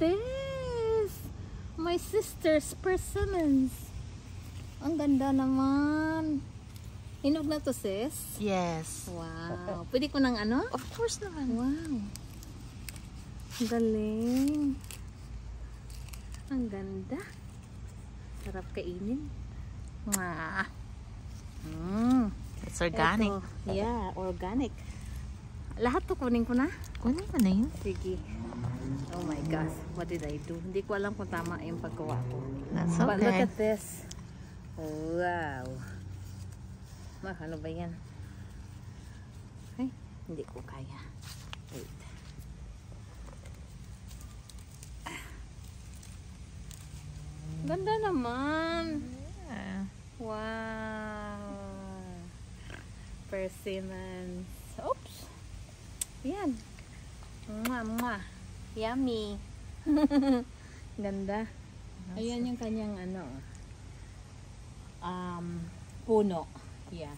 this! My sister's persimmons. Ang ganda naman. Hinog na to, sis? Yes. Wow. Pwede ko ng ano? Of course naman. Wow. Ang galing. Ang ganda. Sarap kainin. Mwah. It's organic. Ito. Yeah, organic. Lahat to kunin ko na? Kunin mo na yun. Sige. Oh my gosh. What did I do? Hindi ko alam kung tama yung paggawa ko. That's But look okay. at this. Wow. Ano ba yan? Ay, hindi ko kaya. Wait. Ganda naman. Yeah. Wow. Persimmons. Oops. Yan. Mwah, mwah. Yummy. Ganda. Ayan yung kanyang ano. Puno. Yeah.